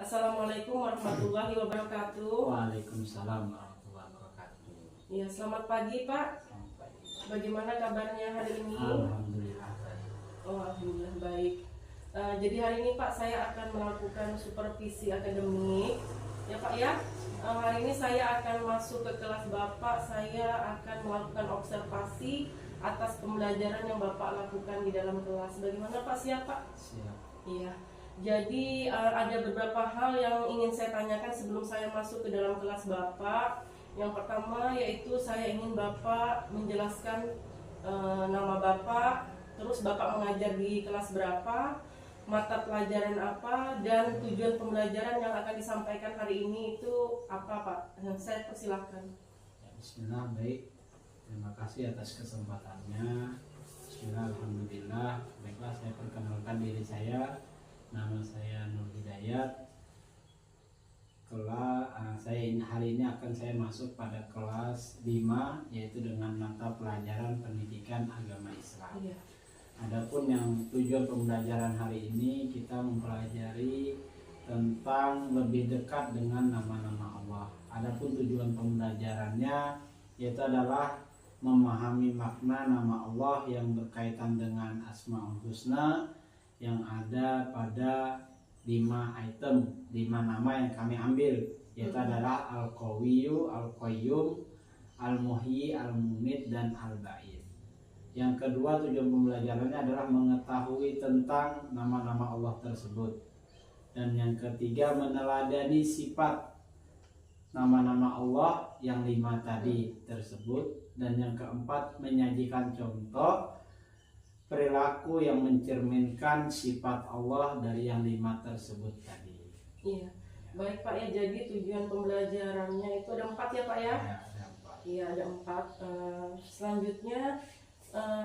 Assalamualaikum warahmatullahi wabarakatuh. Waalaikumsalam warahmatullahi wabarakatuh. Ya, selamat pagi Pak. Selamat pagi. Bagaimana kabarnya hari ini? Alhamdulillah baik. Oh, alhamdulillah baik. Jadi hari ini Pak saya akan melakukan supervisi akademik. Ya Pak ya. Hari ini saya akan masuk ke kelas Bapak. Saya akan melakukan observasi atas pembelajaran yang Bapak lakukan di dalam kelas. Bagaimana Pak? Siap Pak? Siap. Iya. Jadi ada beberapa hal yang ingin saya tanyakan sebelum saya masuk ke dalam kelas Bapak. Yang pertama yaitu saya ingin Bapak menjelaskan nama Bapak, terus Bapak mengajar di kelas berapa, mata pelajaran apa, dan tujuan pembelajaran yang akan disampaikan hari ini itu apa Pak? Saya persilahkan. Ya, bismillah, baik. Terima kasih atas kesempatannya. Bismillah, alhamdulillah. Baiklah, saya perkenalkan diri saya. Nama saya Nur Hidayat. Hari ini akan saya masuk pada kelas 5, yaitu dengan mata pelajaran pendidikan agama Islam. Iya. Adapun yang tujuan pembelajaran hari ini, kita mempelajari tentang lebih dekat dengan nama-nama Allah. Adapun tujuan pembelajarannya yaitu adalah memahami makna nama Allah yang berkaitan dengan Asmaul Husna yang ada pada 5 item, 5 nama yang kami ambil, yaitu adalah Al-Qawiyyu, Al-Qayyum, Al-Muhyi, Al-Mumit, dan Al-Ba'id. Yang kedua, tujuan pembelajarannya adalah mengetahui tentang nama-nama Allah tersebut. Dan yang ketiga, meneladani sifat nama-nama Allah yang 5 tadi tersebut. Dan yang keempat, menyajikan contoh perilaku yang mencerminkan sifat Allah dari yang 5 tersebut tadi. Iya. Baik Pak ya, jadi tujuan pembelajarannya itu ada 4 ya Pak ya? Ya, ada 4. Iya, ada 4. Selanjutnya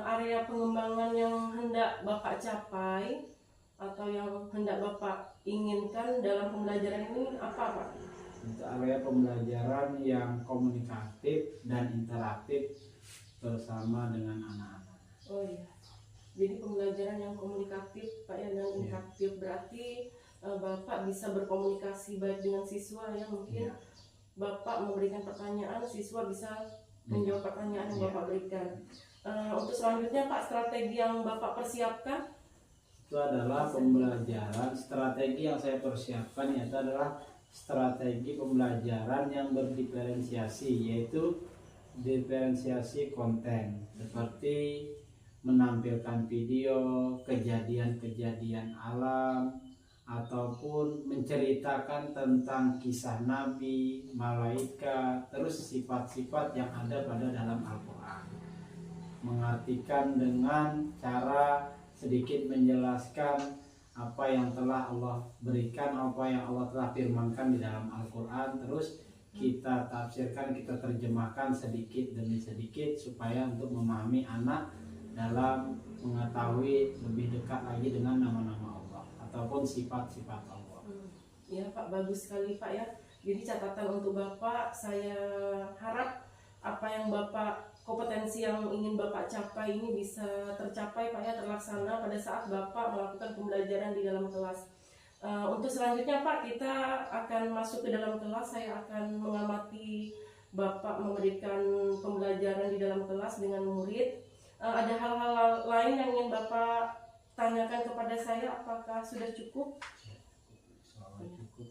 area pengembangan yang hendak Bapak capai atau yang hendak Bapak inginkan dalam pembelajaran ini apa Pak? Untuk area pembelajaran yang komunikatif dan interaktif bersama dengan anak-anak. Oh iya. Jadi pembelajaran yang komunikatif Pak ya, dan interaktif berarti Bapak bisa berkomunikasi baik dengan siswa ya, mungkin Bapak memberikan pertanyaan, siswa bisa menjawab pertanyaan yang Bapak berikan. Untuk selanjutnya Pak, strategi yang Bapak persiapkan? Itu adalah pembelajaran, strategi yang saya persiapkan yaitu adalah strategi pembelajaran yang berdiferensiasi, yaitu diferensiasi konten seperti menampilkan video, kejadian-kejadian alam, ataupun menceritakan tentang kisah nabi, malaikat, terus sifat-sifat yang ada pada dalam Al-Quran. Mengartikan dengan cara sedikit menjelaskan apa yang telah Allah berikan, apa yang Allah telah firmankan di dalam Al-Quran, terus kita tafsirkan, kita terjemahkan sedikit demi sedikit supaya untuk memahami anak dalam mengetahui lebih dekat lagi dengan nama-nama Allah ataupun sifat-sifat Allah. Ya Pak, bagus sekali Pak ya. Jadi catatan untuk Bapak, saya harap apa yang Bapak, kompetensi yang ingin Bapak capai ini bisa tercapai Pak ya, terlaksana pada saat Bapak melakukan pembelajaran di dalam kelas. Untuk selanjutnya Pak, kita akan masuk ke dalam kelas. Saya akan mengamati Bapak memberikan pembelajaran di dalam kelas dengan murid. Ada hal-hal lain yang ingin Bapak tanyakan kepada saya, apakah sudah cukup? Cukup.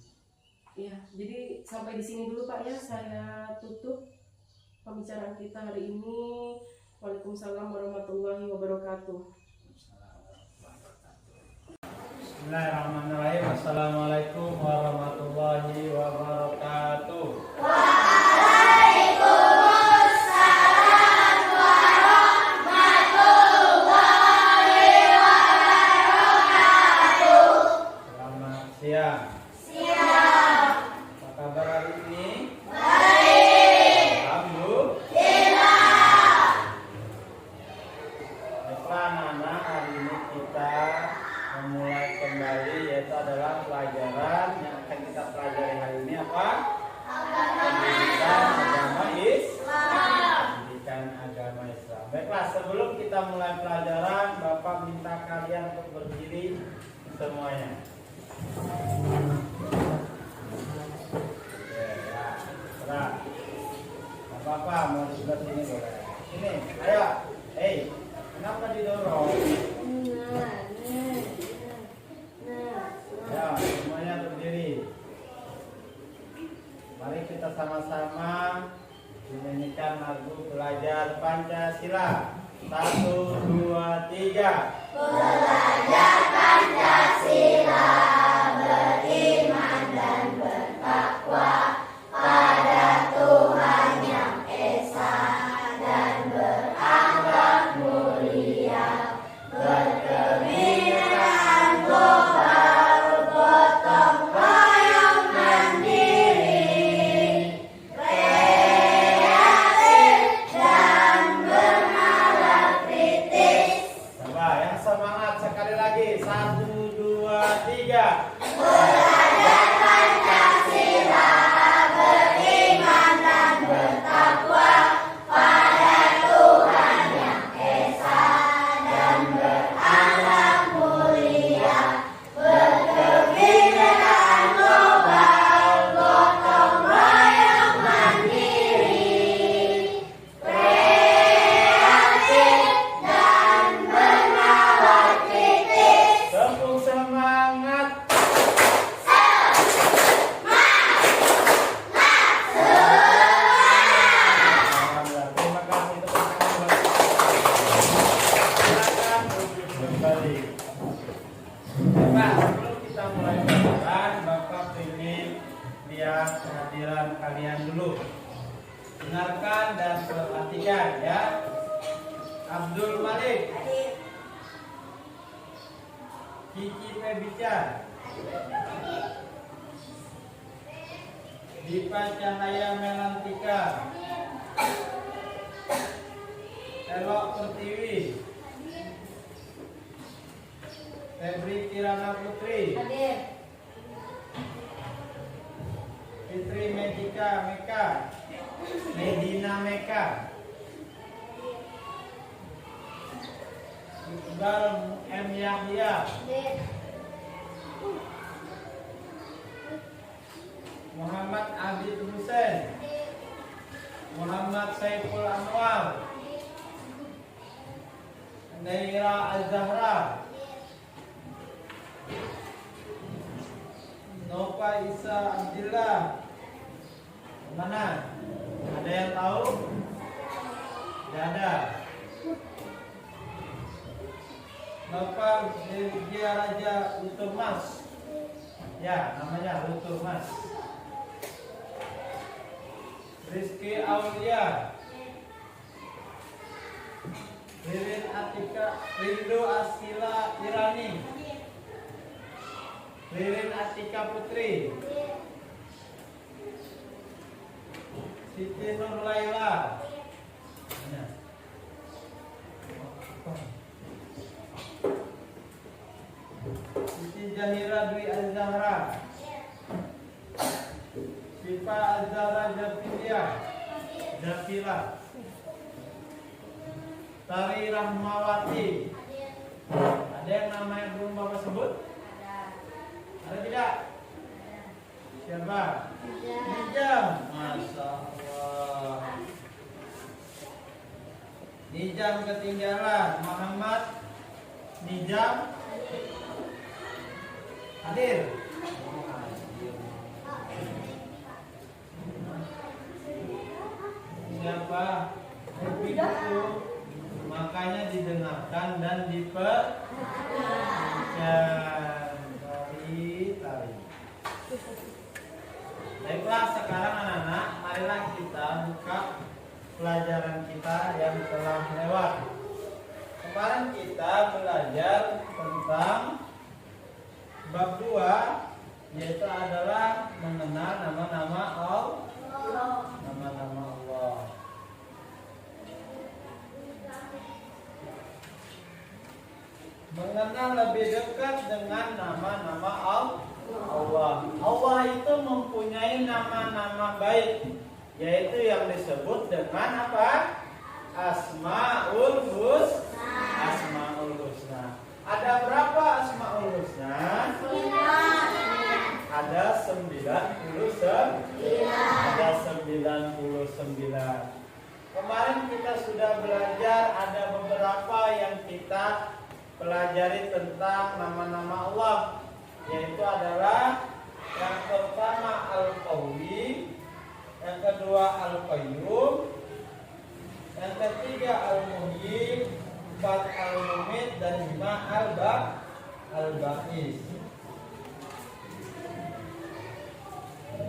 Ya, jadi sampai di sini dulu Pak ya, saya tutup pembicaraan kita hari ini. Waalaikumsalam warahmatullahi wabarakatuh. Bismillahirrahmanirrahim. Assalamualaikum warahmatullahi wabarakatuh. Sebelum kita mulai pelajaran, Bapak minta kalian untuk berdiri semuanya. Pancasila. 1, 2, 3. Belajar Pancasila, beriman dan bertakwa pada Tuhan yang Esa dan berakhlak mulia, berkebudayaan global, gotong royong mandiri, kreatif dan bernalar kritis. Coba yang semangat sekali lagi. 1, 2, 3. Belajar Pancasila, beriman dan bertakwa pada Tuhan yang Esa dan berakhlak mulia, berkebudayaan global, gotong royong mandiri, kreatif dan bernalar kritis. Tepuk semangat. Alhamdulillah. Terima kasih tepuk tangan buat silakan duduk kembali. Bapak, sebelum kita mulai pelajaran, Bapak ingin lihat kehadiran kalian dulu. Dengarkan dan perhatikan ya. Abdul Malik, Kiki Febica, Dipa Cahaya Melantika, Elok Pertiwi, Febri Kirana Putri, Fitri Medika Meka, Medina Meka, Iqbal M. Yahya, Muhammad Abid Hussein, Muhammad Saiful Anwar, Naira Az-Zahra, Nova Isa Abdillah. Mana? Ada yang tahu? Tidak ada. Nova Dia Raja Utumas. Ya, namanya Utumas. Rizky Aulia, Ririn Atika, Rindu Asila Irani, Ririn Atika Putri, Siti Nur Laila, Siti Jahira Dwi Az-Zahra, Sifa Azhara Jafila, Tari Rahmawati. Ada yang namanya belum Bapak sebut? Ada tidak? Siapa? Nijam. Masya Allah. Nijam ketinggalan. Muhammad Nijam hadir. Siapa? Begitu, makanya didengarkan dan tari. Baiklah, sekarang anak-anak, marilah kita buka pelajaran kita yang telah lewat. Kemarin kita belajar tentang bab 2, yaitu adalah mengenal nama-nama Allah. Nama-nama Allah. Mengenal lebih dekat dengan nama-nama Allah. Allah itu mempunyai nama-nama baik, yaitu yang disebut dengan apa? Asmaul Husna. Ada berapa Asmaul Husna? Ada 99. Kemarin kita sudah belajar, ada beberapa yang kita pelajari tentang nama-nama Allah, yaitu adalah yang pertama Al-Qawi, yang kedua Al-Qayyum, yang ketiga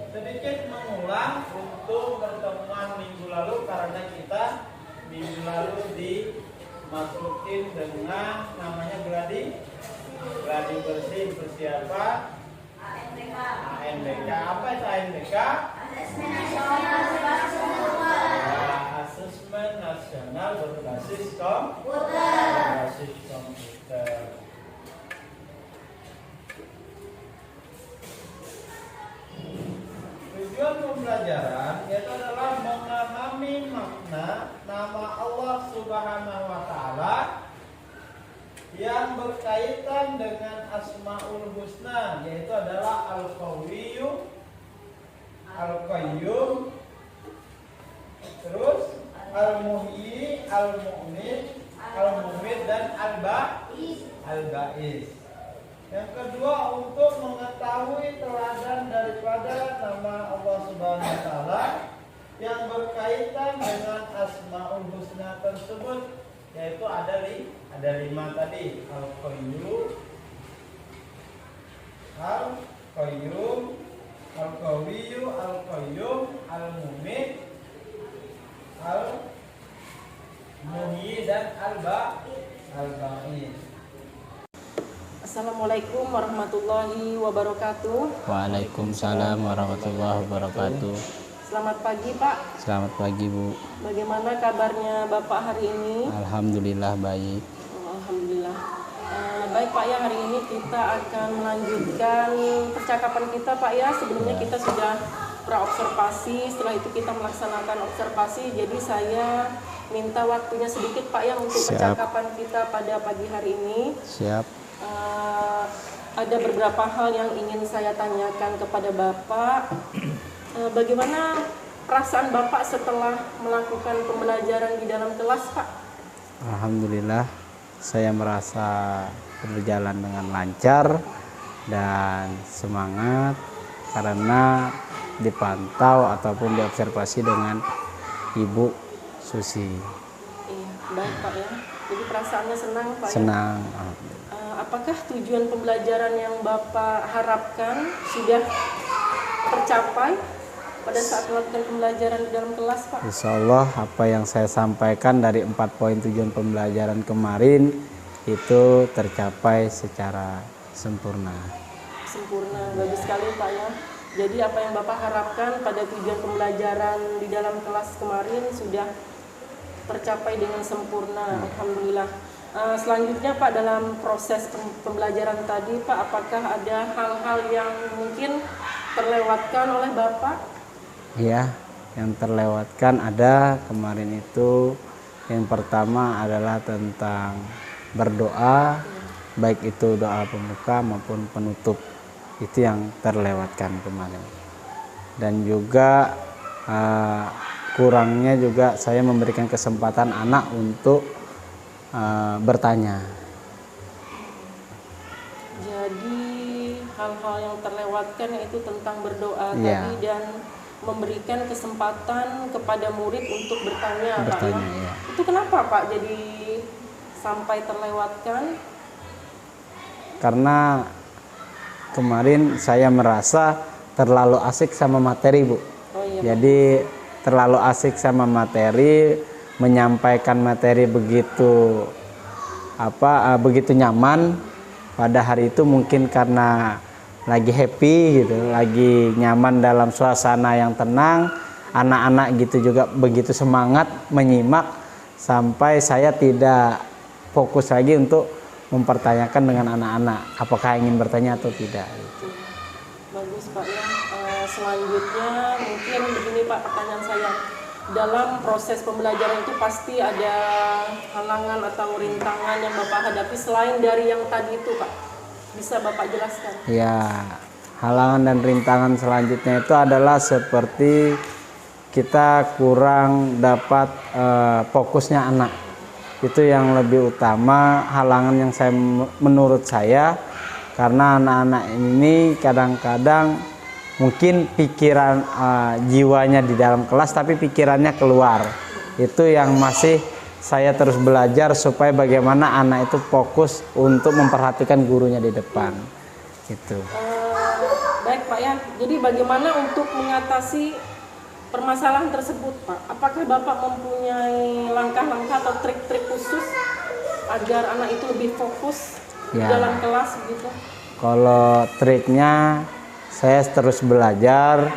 sedikit mengulang untuk pertemuan minggu lalu karena kita minggu lalu dimasukin dengan namanya gladi bersih apa? ANBK. Apa itu ANBK? Asesmen nasional berbasis komputer. Tujuan pembelajaran yaitu adalah memahami makna nama Allah Subhanahu wa Ta'ala yang berkaitan dengan Asmaul Husna, yaitu adalah Al-Qawiyyu, Al-Qayyum, terus Al-Muhyi, Al-Mu'min, Al-Mumit, dan Al-Ba'is. Yang kedua, untuk mengetahui teladan daripada nama Allah Subhanahu wa Ta'ala yang berkaitan dengan Asmaul Husna tersebut, yaitu ada 5 tadi: Al-Qayyum, Al-Qawiyyu, Al-Qayyum, Al-Mumit, Al-Muhyi, dan Al-Ba'is. Assalamualaikum warahmatullahi wabarakatuh. Waalaikumsalam warahmatullahi wabarakatuh. Selamat pagi Pak. Selamat pagi Bu. Bagaimana kabarnya Bapak hari ini? Alhamdulillah baik. Alhamdulillah. Baik Pak ya, hari ini kita akan melanjutkan percakapan kita Pak ya. Sebelumnya kita sudah praobservasi, setelah itu kita melaksanakan observasi. Jadi saya minta waktunya sedikit Pak ya untuk Siap. percakapan kita pada pagi hari ini. Siap. Ada beberapa hal yang ingin saya tanyakan kepada Bapak. Bagaimana perasaan Bapak setelah melakukan pembelajaran di dalam kelas Pak? Alhamdulillah saya merasa berjalan dengan lancar dan semangat karena dipantau ataupun diobservasi dengan Ibu Susi. Iya, baik Pak ya. Jadi perasaannya senang Pak Senang. ya? Apakah tujuan pembelajaran yang Bapak harapkan sudah tercapai pada saat melakukan pembelajaran di dalam kelas Pak? Insya Allah apa yang saya sampaikan dari 4 poin tujuan pembelajaran kemarin itu tercapai secara sempurna. Sempurna, bagus sekali Pak ya. Jadi apa yang Bapak harapkan pada tujuan pembelajaran di dalam kelas kemarin sudah tercapai dengan sempurna. Alhamdulillah. Selanjutnya Pak, dalam proses pembelajaran tadi Pak, apakah ada hal-hal yang mungkin terlewatkan oleh Bapak? Ya, yang terlewatkan ada kemarin itu. Yang pertama adalah tentang berdoa, baik itu doa pembuka maupun penutup. Itu yang terlewatkan kemarin. Dan juga kurangnya juga saya memberikan kesempatan anak untuk bertanya. Jadi hal-hal yang terlewatkan yaitu tentang berdoa Ya. tadi dan memberikan kesempatan kepada murid untuk bertanya, Pak Bertanya, ya. ya. Itu kenapa Pak jadi sampai terlewatkan? Karena kemarin saya merasa terlalu asik sama materi Bu. Oh iya. Jadi terlalu asik sama materi, menyampaikan materi begitu begitu nyaman. Pada hari itu mungkin karena lagi happy gitu, lagi nyaman dalam suasana yang tenang, anak-anak gitu juga begitu semangat menyimak sampai saya tidak fokus lagi untuk mempertanyakan dengan anak-anak apakah ingin bertanya atau tidak gitu. Bagus Pak ya. Selanjutnya mungkin begini Pak, pertanyaan saya. Dalam proses pembelajaran itu pasti ada halangan atau rintangan yang Bapak hadapi selain dari yang tadi itu Pak. Bisa Bapak jelaskan? Ya, halangan dan rintangan selanjutnya itu adalah seperti kita kurang dapat fokusnya anak. Itu yang lebih utama, halangan yang menurut saya, karena anak-anak ini kadang-kadang mungkin pikiran jiwanya di dalam kelas tapi pikirannya keluar. Itu yang masih saya terus belajar supaya bagaimana anak itu fokus untuk memperhatikan gurunya di depan. Gitu. Baik Pak ya. Jadi bagaimana untuk mengatasi permasalahan tersebut Pak? Apakah Bapak mempunyai langkah-langkah atau trik-trik khusus agar anak itu lebih fokus di Ya. dalam kelas gitu? Kalau triknya saya terus belajar,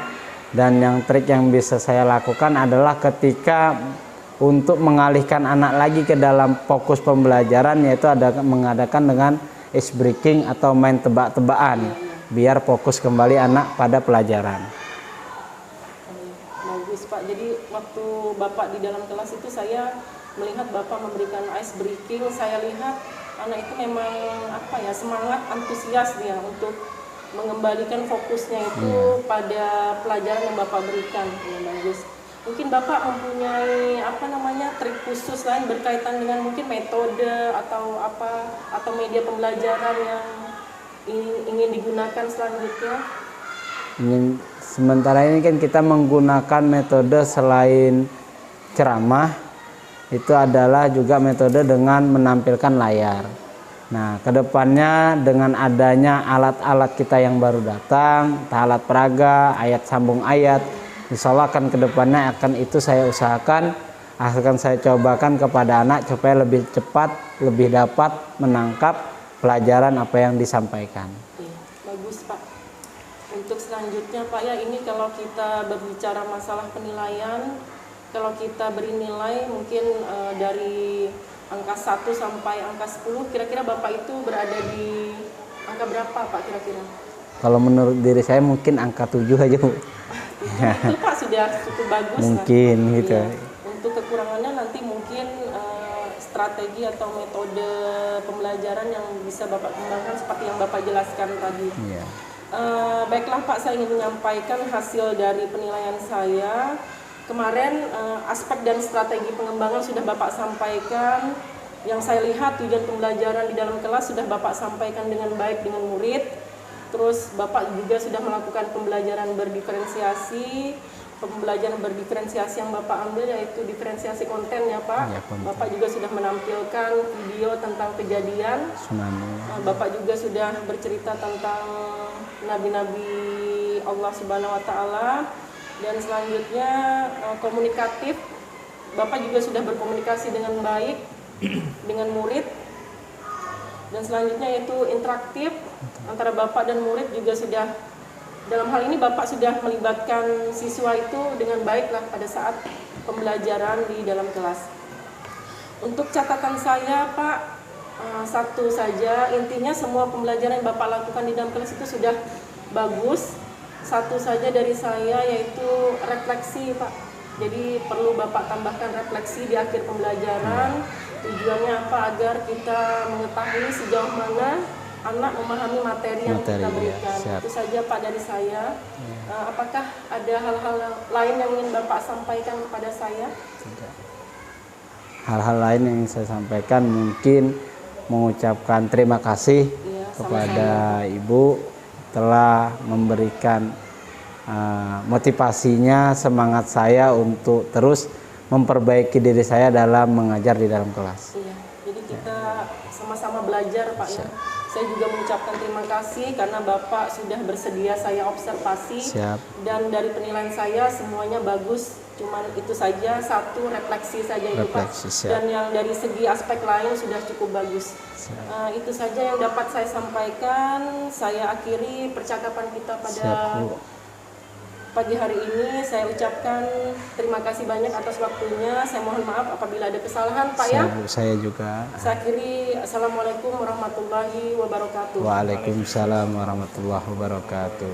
dan yang trik yang bisa saya lakukan adalah ketika untuk mengalihkan anak lagi ke dalam fokus pembelajaran, yaitu ada mengadakan dengan ice breaking atau main tebak-tebakan biar fokus kembali anak pada pelajaran. Bagus Pak. Jadi waktu Bapak di dalam kelas itu saya melihat Bapak memberikan ice breaking. Saya lihat anak itu memang semangat, antusias dia untuk mengembalikan fokusnya itu pada pelajaran yang Bapak berikan. Ya, bagus. Mungkin Bapak mempunyai trik khusus lain berkaitan dengan mungkin metode atau media pembelajaran yang ingin digunakan selanjutnya. Sementara ini kan kita menggunakan metode selain ceramah, itu adalah juga metode dengan menampilkan layar. Nah, kedepannya dengan adanya alat-alat kita yang baru datang, alat peraga, ayat sambung ayat, insya Allah akan kedepannya akan itu saya usahakan, akan saya cobakan kepada anak supaya lebih cepat, lebih dapat menangkap pelajaran apa yang disampaikan. Iya, bagus Pak. Untuk selanjutnya Pak ya, ini kalau kita berbicara masalah penilaian, kalau kita beri nilai mungkin dari angka 1 sampai angka 10, kira-kira Bapak itu berada di angka berapa Pak kira-kira? Kalau menurut diri saya mungkin angka 7 aja Bu. Itu Pak sudah cukup bagus Mungkin kan? gitu. Iya. Untuk kekurangannya nanti mungkin strategi atau metode pembelajaran yang bisa Bapak kembangkan seperti yang Bapak jelaskan tadi. Iya. Baiklah Pak, saya ingin menyampaikan hasil dari penilaian saya. Kemarin aspek dan strategi pengembangan sudah Bapak sampaikan. Yang saya lihat tujuan pembelajaran di dalam kelas sudah Bapak sampaikan dengan baik dengan murid. Terus Bapak juga sudah melakukan pembelajaran berdiferensiasi. Pembelajaran berdiferensiasi yang Bapak ambil yaitu diferensiasi konten ya Pak. Ya, konten. Bapak juga sudah menampilkan video tentang kejadian. Tsunami. Bapak juga sudah bercerita tentang nabi-nabi Allah Subhanahu wa Ta'ala. Dan selanjutnya komunikatif, Bapak juga sudah berkomunikasi dengan baik dengan murid. Dan selanjutnya yaitu interaktif antara Bapak dan murid juga sudah, dalam hal ini Bapak sudah melibatkan siswa itu dengan baik lah pada saat pembelajaran di dalam kelas. Untuk catatan saya Pak, satu saja, intinya semua pembelajaran yang Bapak lakukan di dalam kelas itu sudah bagus. Satu saja dari saya yaitu refleksi Pak. Jadi perlu Bapak tambahkan refleksi di akhir pembelajaran. Tujuannya apa? Agar kita mengetahui sejauh mana anak memahami materi yang kita berikan. Siap. Itu saja Pak dari saya. Apakah ada hal-hal lain yang ingin Bapak sampaikan kepada saya? Hal-hal lain yang saya sampaikan mungkin mengucapkan terima kasih Iya, kepada Ibu telah memberikan motivasinya, semangat saya untuk terus memperbaiki diri saya dalam mengajar di dalam kelas. Iya, jadi kita sama-sama belajar Pak ya. Saya juga mengucapkan terima kasih karena Bapak sudah bersedia saya observasi. Siap. Dan dari penilaian saya semuanya bagus. Cuman itu saja, satu refleksi saja itu Pak. Refleksi, siap. Dan yang dari segi aspek lain sudah cukup bagus. Itu saja yang dapat saya sampaikan. Saya akhiri percakapan kita pada Siap, Bu. pagi hari ini. Saya ucapkan terima kasih banyak atas waktunya. Saya mohon maaf apabila ada kesalahan Pak ya. Siap, Bu. Saya juga. Saya akhiri. Assalamualaikum warahmatullahi wabarakatuh. Waalaikumsalam warahmatullahi wabarakatuh.